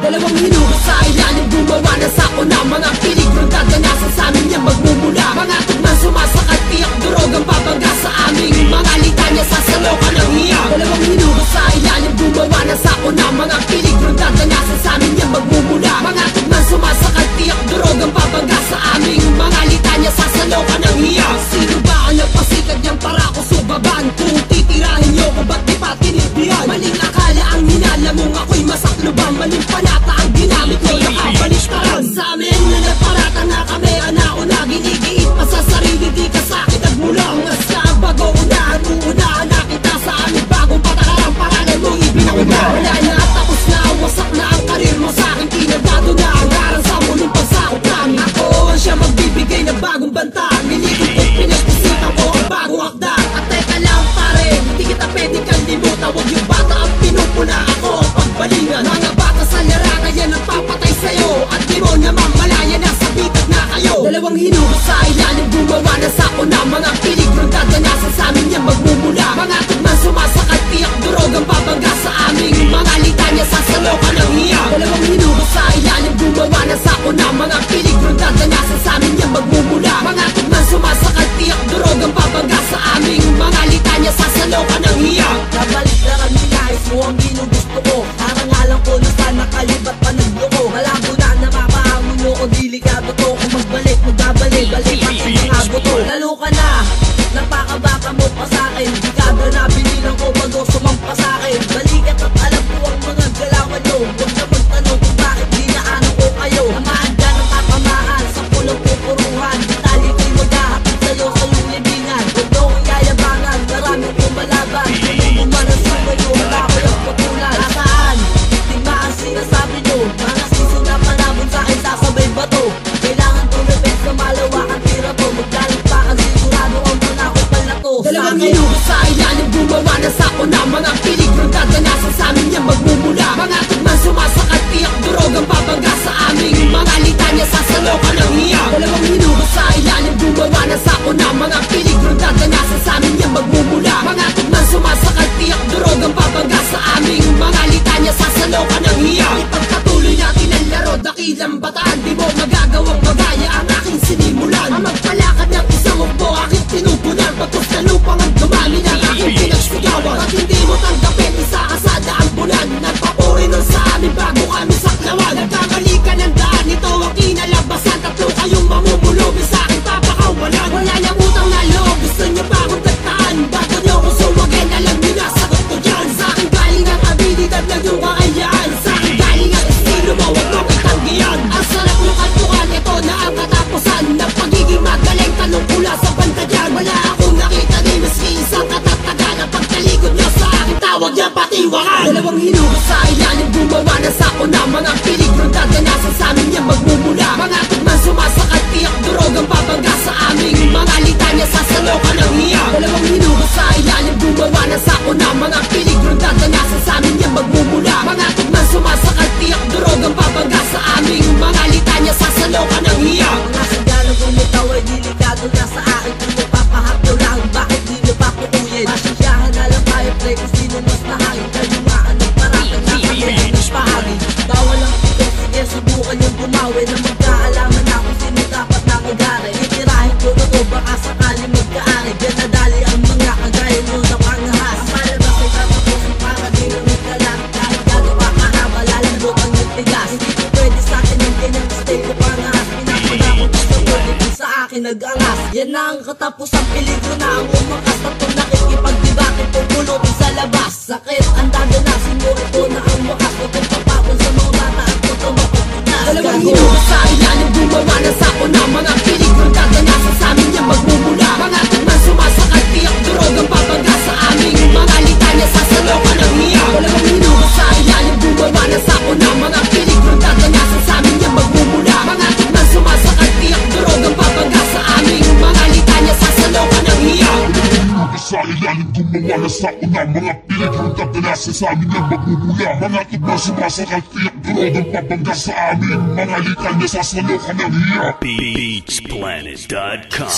Dalawang hinugot sa ilalim, gumawa na sako na mga peligrong dadanasan sa amin yan magmumula. Mga tugman sumasakal, tiyak durogang babangga sa aming mga litanya, sasalo ka ng hiya. Dalawang hinugot sa ilalim, gumawa na sako na mga peligrong dadanasan sa amin yan magmumula. Mga tugman sumasakal, tiyak durogang babangga sa aming mga litanya, sasalo ka ng hiya. Sino ba ang nagpasikad niyang para ko subaban? Kung titirahin niyo ko ba't di pa tinitiyan? Maling akala ang hinala mong ako'y masakluban, maling panata ang ginamit mo, nakabaliktaran sa amin na nagparata na kami, ana-una ginigiit pa sa sarili, di ka sa'kin nagmula. Ungas ka bago unahan, uunahan na kita sa aming bagong patakaran, pangalan mong ibinauna. Wala na, tapos na, wasak na ang karir mo sa'kin, kinagado na ang harang sa muling pagsakot namin. Ako ang siya magbibigay ng bagong banta, niligod ko't pinagpisipan ko ang bagong akda. At teka lang pare, hindi kita pwede kalimutan, huwag yung bata ang pinupuna, ako ang pagbalingan. Mga bata sa larangan yan ang papatay sa'yo, at di mo naman malaya na sa bitag na kayo. Dalawang hinugot sa ilalim, gumawa na sako na mga peligrong dadanasan sa amin yan magmumula. Mga tugman sumasakal, tiyak durogang babangga sa aming mga litanya, sasalo ka ng hiya. Dalawang hinugot sa ilalim, gumawa na sako na mga peligrong dadanasan sa amin yan magmumula. Mga tugman sumasakal, tiyak durogang babangga sa aming mga litanya, sasalo ka ng hiya. Nabalik na kami, nais mo ang ginugusto ko. Karangalan ko na sana kayo ba't pa nagloko? Malabo na napapahamon mo ko, delikado to. Kung magbalik, magbabalik, balik pati mga buto. Lalo ka na, napakabaka mo pa sa'kin. Dekada na binilang ko bago sumampa sa'kin. Balikat at alam ko ang mga galawan nyo. Huwag na magtanong kung bakit dinaanan ko kayo. Namaan ka ng kapamaan sa pulang pupuruhan. Detalye ko'y maghahatid sa'yo sa iyong libingan. Huwag na kong yayabangan, marami kong malaban. Kung umanas sa kayo, wala ko yung putulan. Nasaan? Tingma ang sinasabi nyo. Mga siso na panabon sa'kin, sasabay bato. Kailangan kong repens na malawak ang tira to. Maglalagpakan sigurado ang panakot pala to. Dalawang hinugot sa ilalim, gumawa na sako na mga peligrong dadanasan sa amin yan magmumula. Mga tugman sumasakal, tiyak durogang babangga sa aming mga litanya, sasalo ka ng hiya. Dalawang hinugot sa ilalim, gumawa na sako na mga peligrong dadanasan sa amin yan magmumula. Mga tugman sumasakal, tiyak durogang babangga sa aming mga litanya, sasalo ka ng hiya. Ipagpatuloy natin ang laro, dakilang bataan, di mo magagawang magaya ang aking sinimulan. Ang magpalakad ng isang ukbo, aking tinupunan, pagkos na lupang ang dumami ng aking pinagsigawan. At hindi mo tanggapin, isa ka sa daan bulan, nagpapuri nun sa amin bago kami saklawan. Nagkamali ka ng daan, ito ang kinalabasan, tatlo kayong mamumulubi sa aking papakawalan. Wala nang utang na loob, gusto nyo ba akong tagtaan? Bago nyo ko suwagin, alam nyo na sagot ko dyan. Sa aking galing ang abilidad ng iyong kakayaan, sa aking galing ang estilo mo, huwag mong itanggihan. Ang sarap nyo kantukan, ito na ang katapusan ng pagiging magaling, tanong pula sa banda dyan. Wala akong nakita ni miski isang katatagan, ang pagtalikod nyo sa aking tawag niya patiwakan. Dalawang hinugot sa ilalim, gumawa na sako na mga peligrong dadanasan sa amin yan magmumula. Mga tugman sumasakal, tiyak durogang babangga sa aming mga litanya, sasalo ka ng hiya. Dalawang hinugot sa ilalim, gumawa na sako na mga peligrong dadanasan sa amin yan magmumula. Mga tugman sumasakal, tiyak durogang babangga sa aming mga litanya, sasalo ka ng hiya. Mga sandalo bumitaw ay delikado na sa akin. Kung napapahapyo lang, bakit di nyo pa putuyin? Masisiyahan na lang tayo, pre, kung sino mas nahangin. Kayo nga ang nagparatang na kami ang nagpahangin. Bawal ang ito, sige, subukan yung bumawi na magkaalaman na kung sino dapat na mag-ari. Itirahin ko na to, baka sakali magkaari. Diyan nadali ang mga kagaya nyo na pangahas. Ang palabas ay tatapusin para di na magkalat. Kahit gagawa kahaba, lalambot ang nagtigas. Hindi ko pwede sa akin yung ganyang stay ko pangahas. Pinapagakot ko sa pwede sa akin nag-angas. Yan na ang katapusang peligro na ang umakas. Tapos nakikipagdibakin, pupulutin sa labas. Sakit ang dadanasin mo, ito na ang wakas. Huwag kong papapon sa mga bata at ito mapagpunas. Dalawang hinugot sa ilalim, gumawa na sako na mga peligrong dadanasan sa amin yan magmumula. Mga tugman sumasakal, tiyak durogang babangga sa aming mga litanya, sasalo ka ng hiya. Dalawang hinugot sa ilalim, gumawa na sako na mga peligrong dadanasan sa amin yan magmumula. Mga tugman sumasakal, tiyak durogang babangga sa aming mga litanya, sasalo ka ng hiya. Sa ilalim, gumawa na sako na mga peligrong dadanasan sa amin yan magmumula. Mga tugman sumasakal, tiyak durogang babangga sa amin mga litanya, sasalo ka ng hiya. Beatsplanet.com